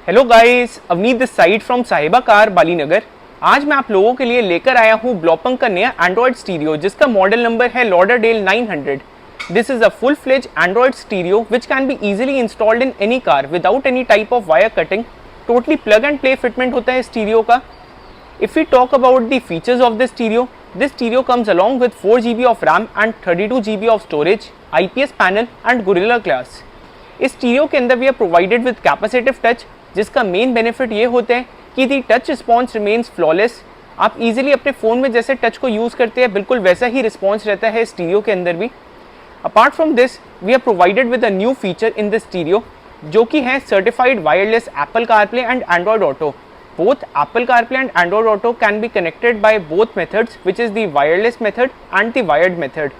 Hello guys, Avneet this side from साहिबा car बालीनगर। आज मैं आप लोगों के लिए लेकर आया हूँ ब्लॉपंग का नया एंड्रॉयड स्टीरियो जिसका मॉडल नंबर है Lauderdale 900। This is a full fledge Android stereo which can be easily installed in any car without any type of wire cutting. Totally plug and play fitment होता है stereo का। If we talk about the features of this stereo comes along with 4 GB of RAM and 32 GB of storage, IPS panel and Gorilla Glass। इस stereo के अंदर we are provided with capacitive touch, जिसका main benefit ये होता है कि the touch response remains flawless. आप easily अपने फ़ोन में जैसे टच को यूज़ करते हैं बिल्कुल वैसा ही रिस्पॉन्स रहता है स्टीरियो के अंदर भी। Apart from this we are provided with a new feature in this stereo जो कि है certified wireless Apple CarPlay and Android Auto. Both Apple CarPlay and Android Auto can be connected by both methods, which is the wireless method and the wired method।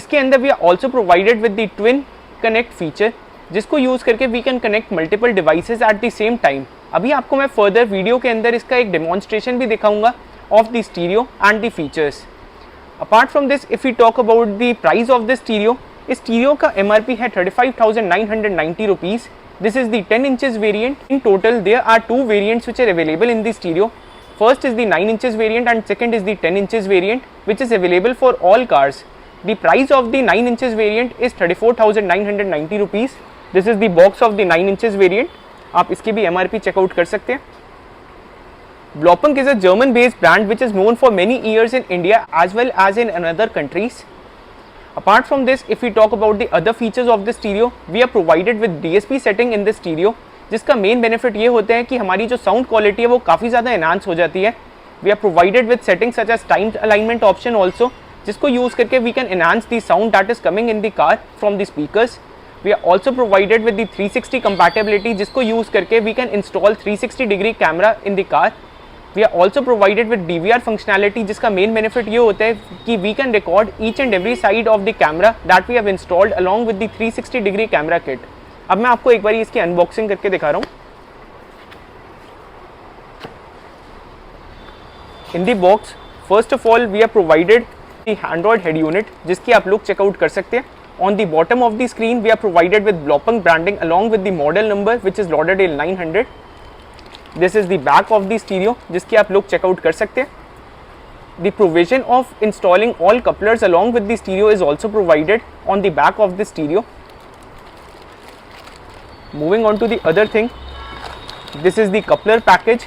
इसके अंदर we are also provided with the twin connect feature, जिसको use करके we can connect multiple devices at the same time। अभी आपको मैं further video के अंदर इसका एक demonstration भी दिखाऊंगा of the stereo and the features। Apart from this, if we talk about the price of the stereo, इस स्टीरियो का MRP है 35,990 rupees. This is the 10 inches variant। In total, there are two variants which are available in the stereo। First is the 9 inches variant and second is the 10 inches variant, which is available for all cars। The price of the 9 inches variant is 34,990 rupees। This is the box of the 9 inches variant। आप इसकी भी MRP checkout कर सकते हैं। Blopunk is a German-based brand which is known for many years in India as well as in another countries। Apart from this, if we talk about the other features of the stereo, we are provided with DSP setting in the stereo, जिसका main benefit ये होता है कि हमारी जो sound quality है वो काफ़ी ज़्यादा एनहांस हो जाती है। We are provided with setting such as timed alignment option also, जिसको यूज़ करके we can enhance the sound that is coming in the car from the speakers. We are also provided with the 360 compatibility, जिसको use करके we can install 360 degree camera in the car. We are also provided with DVR functionality, जिसका main benefit ये होता है कि we can record each and every side of the camera that we have installed along with the 360 degree camera kit. अब मैं आपको एक बार इसकी अनबॉक्सिंग करके दिखा रहा हूँ। In the box first of all we are provided the Android head unit, जिसकी आप लुक चेकआउट कर सकते हैं। On the bottom of the screen we are provided with Blaupunkt branding along with the model number which is Lauderdale 900। This is the back of the stereo, जिसकी आप लोग check out कर सकते हैं। The provision of installing all couplers along with the stereo is also provided on the back of the stereo. Moving on to the other thing, this is the coupler package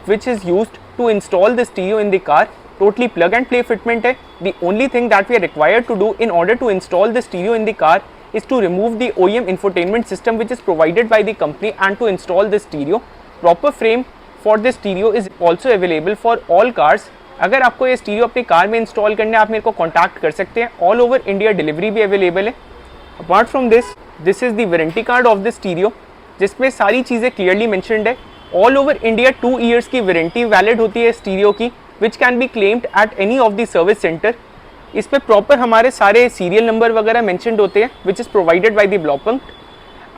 which is used to install the stereo in the car. Totally plug and play fitment है। The only thing that we are required to do in order to install the stereo in the car is to remove the OEM infotainment system which is provided by the company and to install the stereo। Proper frame for this stereo is also available for all cars। अगर आपको ये stereo अपनी car में install करना है आप मेरे को कॉन्टैक्ट कर सकते हैं। ऑल ओवर इंडिया डिलीवरी भी अवेलेबल है। Apart from this is the warranty card of the stereo, जिसमें सारी चीज़ें क्लियरली मैंशनड है। ऑल ओवर इंडिया 2 years की वारंटी वैलिड होती है स्टीरियो की, विच can be claimed at any of the service centre. इस पे प्रॉपर हमारे सारे सीरियल नंबर वगैरह मैंशनड होते हैं which is provided by the Blaupunkt.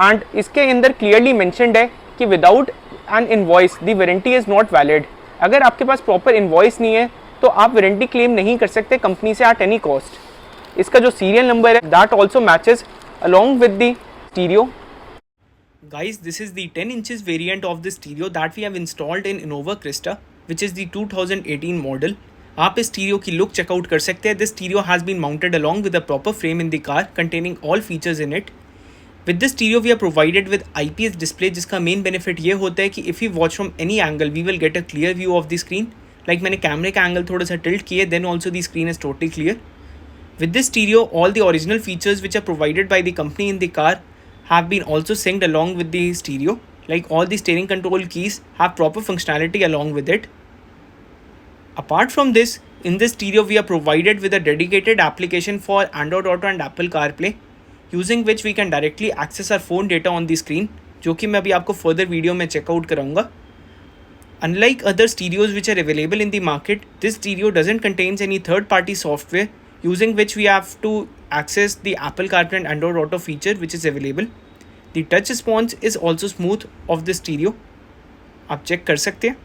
And इसके अंदर क्लियरली मैंशनड है कि without an invoice the warranty is not valid. अगर आपके पास प्रॉपर इनवॉइस नहीं है तो आप वारंटी क्लेम नहीं कर सकते कंपनी से एट एनी कॉस्ट। इसका जो सीरियल नंबर है that also matches along with the stereo. Guys, this is the 10 inches variant of the stereo that we have installed in Innova Krista, which is the 2018 model। आप इस stereo की look check out कर सकते हैं। This stereo has been mounted along with a proper frame in the car containing all features in it. With this stereo we are provided with IPS display, जिसका main benefit ये होता है कि if you watch from any angle we will get a clear view of the screen. Like मैंने कैमरे का angle थोड़ा सा टिल्ट किया then also the screen is totally clear. With this stereo all the original features which are provided by the company in the car have been also synced along with the stereo, like all the steering control keys have proper functionality along with it। Apart from this, in this stereo we are provided with a dedicated application for Android Auto and Apple CarPlay, using which we can directly access our phone data on the screen, जो कि मैं अभी आपको further video में checkout कराऊंगा। Unlike other stereos which are available in the market, this stereo doesn't contain any third-party software using which we have to access the Apple CarPlay and Android Auto feature which is available। The touch response is also smooth of the stereo, आप check कर सकते हैं।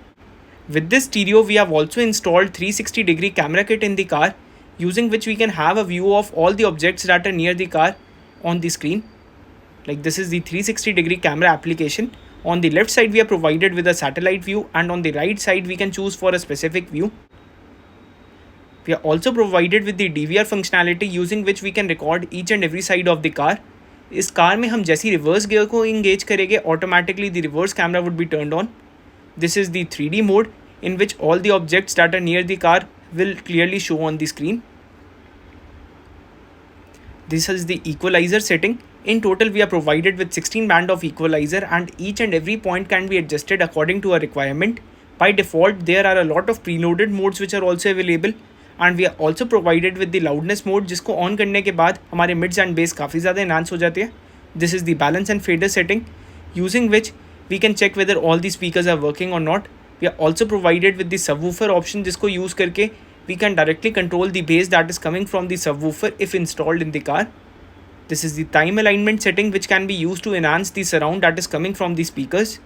With this stereo we have also installed 360 degree camera kit in the car, using which we can have a view of all the objects that are near the car on the screen। Like this is the 360 degree camera application On the left side we are provided with a satellite view, and on the right side we can choose for a specific view. We are also provided with the DVR functionality using which we can record each and every side of the car. इस car में हम जैसी reverse gear को engage करेंगे automatically the reverse camera would be turned on. This is the 3D mode in which all the objects that are near the car will clearly show on the screen. This is the equalizer setting. In total we are provided with 16 band of equalizer, and each and every point can be adjusted according to a requirement. By default there are a lot of preloaded modes which are also available, and we are also provided with the loudness mode जिसको on करने के बाद हमारे mids and bass काफ़ी ज़्यादा enhance हो जाते हैं. This is the balance and fader setting using which we can check whether all the speakers are working or not. We are also provided with the subwoofer option जिसको use करके we can directly control the bass that is coming from the subwoofer if installed in the car. This is the time alignment setting which can be used to enhance the surround that is coming from the speakers.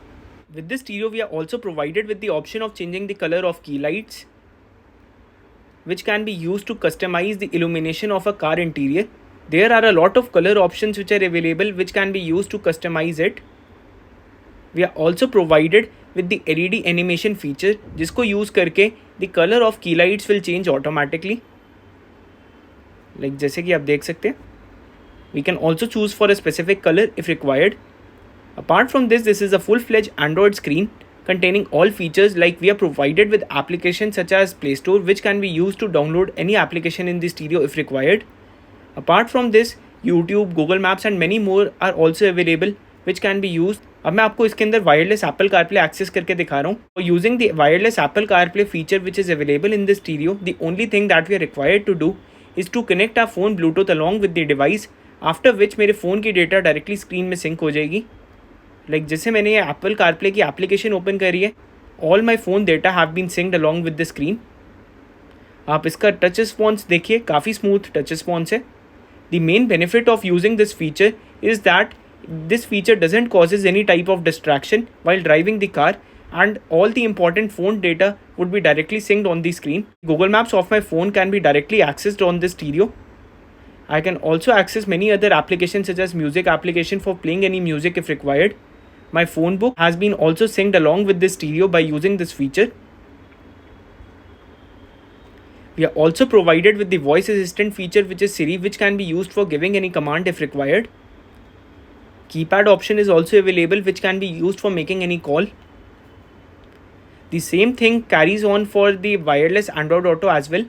With this stereo we are also provided with the option of changing the color of key lights, which can be used to customize the illumination of a car interior. There are a lot of color options which are available which can be used to customize it. We are also provided with the LED animation feature जिसको use करके the color of key lights will change automatically. Like जैसे कि आप देख सकते हैं. We can also choose for a specific color if required. Apart from this, this is a full-fledged Android screen containing all features, like we are provided with applications such as Play Store which can be used to download any application in the stereo if required. Apart from this, YouTube, Google Maps and many more are also available which can be used. अब मैं आपको इसके अंदर wireless Apple CarPlay access करके दिखा रहा हूँ. Using the wireless Apple CarPlay feature which is available in the stereo, the only thing that we are required to do is to connect our phone Bluetooth along with the device, after which मेरे phone की data directly screen में sync हो जाएगी. जैसे मैंने ये Apple CarPlay की application open करी है, all my phone data have been synced along with the screen. आप इसका टच रिस्पॉन्स देखिए, काफ़ी स्मूथ टच रिस्पॉन्स है. The main benefit of using this feature is that this feature doesn't causes any type of distraction while driving the car, and all the important phone data would be directly synced on the screen. Google Maps of my phone can be directly accessed on this stereo. I can also access many other applications such as music application for playing any music if required. My phone book has been also synced along with this stereo by using this feature. We are also provided with the voice assistant feature which is Siri, which can be used for giving any command if required. Keypad option is also available which can be used for making any call. The same thing carries on for the wireless Android Auto as well.